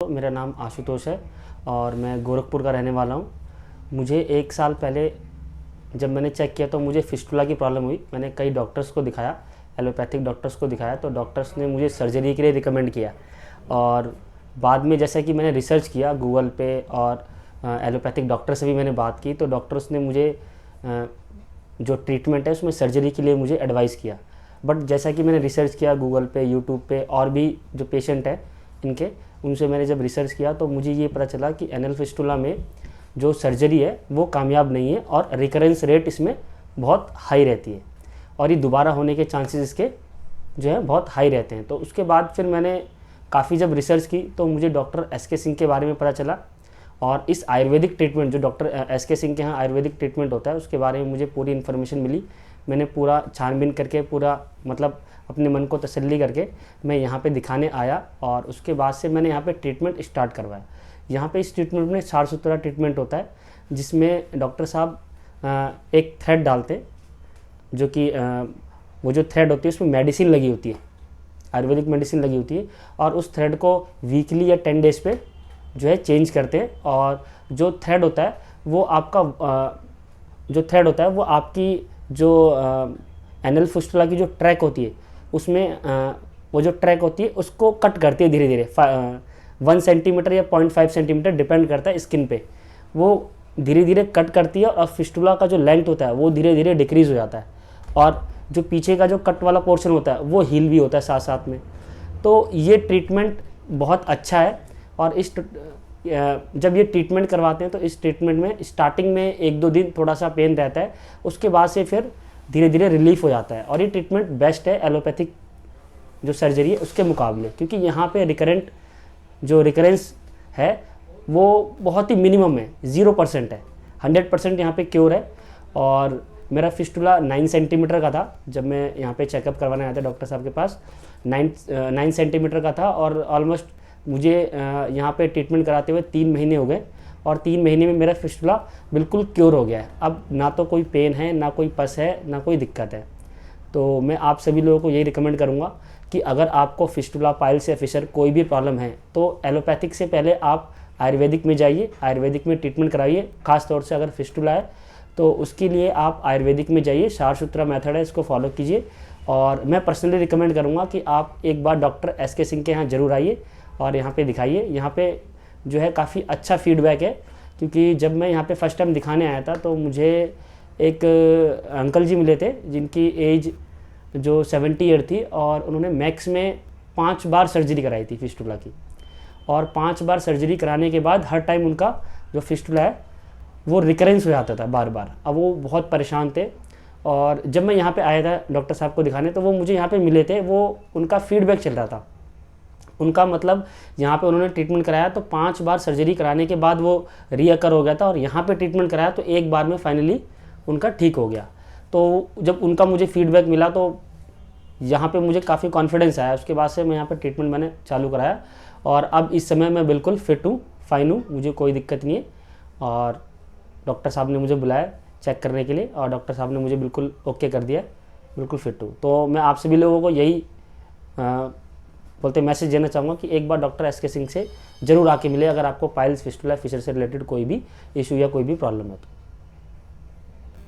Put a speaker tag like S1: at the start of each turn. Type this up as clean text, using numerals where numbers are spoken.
S1: मेरा नाम आशुतोष है और मैं गोरखपुर का रहने वाला हूँ। मुझे 1 साल पहले जब मैंने चेक किया तो मुझे फिस्टुला की प्रॉब्लम हुई। मैंने कई डॉक्टर्स को दिखाया, एलोपैथिक डॉक्टर्स को दिखाया, तो डॉक्टर्स ने मुझे सर्जरी के लिए रिकमेंड किया। और बाद में जैसा कि मैंने रिसर्च किया गूगल पे और एलोपैथिक डॉक्टर से भी मैंने बात की, तो डॉक्टर्स ने मुझे जो ट्रीटमेंट है उसमें सर्जरी के लिए मुझे एडवाइस किया। बट जैसा कि मैंने रिसर्च किया गूगल पे, यूट्यूब पे और भी जो पेशेंट है इनके, उनसे मैंने जब रिसर्च किया तो मुझे ये पता चला कि एनल फिस्टुला में जो सर्जरी है वो कामयाब नहीं है और रिकरेंस रेट इसमें बहुत हाई रहती है और ये दोबारा होने के चांसेस इसके जो है बहुत हाई रहते हैं। तो उसके बाद फिर मैंने काफ़ी जब रिसर्च की तो मुझे डॉक्टर एस.के. सिंह के बारे में पता चला और इस आयुर्वेदिक ट्रीटमेंट जो डॉक्टर एस.के. सिंह के यहाँ आयुर्वेदिक ट्रीटमेंट होता है उसके बारे में मुझे पूरी इन्फॉर्मेशन मिली। मैंने पूरा छानबीन करके पूरा मतलब अपने मन को तसल्ली करके मैं यहाँ पे दिखाने आया और उसके बाद से मैंने यहाँ पे ट्रीटमेंट स्टार्ट करवाया। यहाँ पे इस ट्रीटमेंट में साफ सुथरा ट्रीटमेंट होता है जिसमें डॉक्टर साहब एक थ्रेड डालते, जो कि वो जो थ्रेड होती है उसमें मेडिसिन लगी होती है, आयुर्वेदिक मेडिसिन लगी होती है, और उस थ्रेड को वीकली या 10 डेज़ पे जो है चेंज करते हैं। और जो थ्रेड होता है वो आपका जो थ्रेड होता है वो आपकी जो एनल फिस्टुला की जो ट्रैक होती है उसमें वो जो ट्रैक होती है उसको कट करती है धीरे धीरे 1 सेंटीमीटर या 0.5 सेंटीमीटर, डिपेंड करता है स्किन पे। वो धीरे धीरे कट करती है और फिस्टुला का जो लेंथ होता है वो धीरे धीरे डिक्रीज़ हो जाता है और जो पीछे का जो कट वाला पोर्शन होता है वो हील भी होता है साथ साथ में। तो ये ट्रीटमेंट बहुत अच्छा है और जब ये ट्रीटमेंट करवाते हैं तो इस ट्रीटमेंट में स्टार्टिंग में 1-2 दिन थोड़ा सा पेन रहता है, उसके बाद से फिर धीरे धीरे रिलीफ हो जाता है। और ये ट्रीटमेंट बेस्ट है एलोपैथिक जो सर्जरी है उसके मुकाबले, क्योंकि यहाँ पे रिकरेंस है वो बहुत ही मिनिमम है, 0% है। 100% यहाँ पे क्योर है। और मेरा फिस्टुला 9 सेंटीमीटर का था जब मैं यहाँ पे चेकअप करवाने आया था डॉक्टर साहब के पास। 9 सेंटीमीटर का था और ऑलमोस्ट मुझे यहाँ पे ट्रीटमेंट कराते हुए 3 महीने हो गए और 3 महीने में मेरा फिस्टुला बिल्कुल क्योर हो गया है। अब ना तो कोई पेन है, ना कोई पस है, ना कोई दिक्कत है। तो मैं आप सभी लोगों को यही रिकमेंड करूँगा कि अगर आपको फिस्टुला, पाइल्स या फिशर कोई भी प्रॉब्लम है तो एलोपैथिक से पहले आप आयुर्वेदिक में जाइए, आयुर्वेदिक में ट्रीटमेंट कराइए। खास तौर से अगर फिस्टुला है तो उसके लिए आप आयुर्वेदिक में जाइए, साफ सुथरा मेथड है, इसको फॉलो कीजिए। और मैं पर्सनली रिकमेंड करूँगा कि आप एक बार डॉक्टर एस.के. सिंह के यहाँ ज़रूर आइए और यहाँ पे दिखाइए। यहाँ पे जो है काफ़ी अच्छा फीडबैक है, क्योंकि जब मैं यहाँ पे फर्स्ट टाइम दिखाने आया था तो मुझे एक अंकल जी मिले थे जिनकी एज जो 70 ईयर थी और उन्होंने मैक्स में 5 बार सर्जरी कराई थी फिस्टुला की। और 5 बार सर्जरी कराने के बाद हर टाइम उनका जो फिस्टुला है वो रिकरेंस हो जाता था बार बार। अब वो बहुत परेशान थे और जब मैं यहाँ पे आया था डॉक्टर साहब को दिखाने तो वो मुझे यहाँ पे मिले थे। वो उनका फीडबैक चल रहा था, उनका मतलब यहाँ पे उन्होंने ट्रीटमेंट कराया तो 5 बार सर्जरी कराने के बाद वो रीअकर हो गया था और यहाँ पे ट्रीटमेंट कराया तो एक बार में फाइनली उनका ठीक हो गया। तो जब उनका मुझे फीडबैक मिला तो यहाँ पे मुझे काफ़ी कॉन्फिडेंस आया। उसके बाद से मैं यहाँ पे ट्रीटमेंट मैंने चालू कराया और अब इस समय मैं बिल्कुल फिट हूँ, फाइन हूँ, मुझे कोई दिक्कत नहीं है। और डॉक्टर साहब ने मुझे बुलाया चेक करने के लिए और डॉक्टर साहब ने मुझे बिल्कुल ओके कर दिया, बिल्कुल फिट हूँ। तो मैं आप सभी लोगों को यही बोलते मैसेज देना चाहूँगा कि एक बार डॉक्टर एस.के. सिंह से ज़रूर आके मिले अगर आपको पाइल्स, फिस्टुला, फिशर से रिलेटेड कोई भी इशू या कोई भी प्रॉब्लम है तो।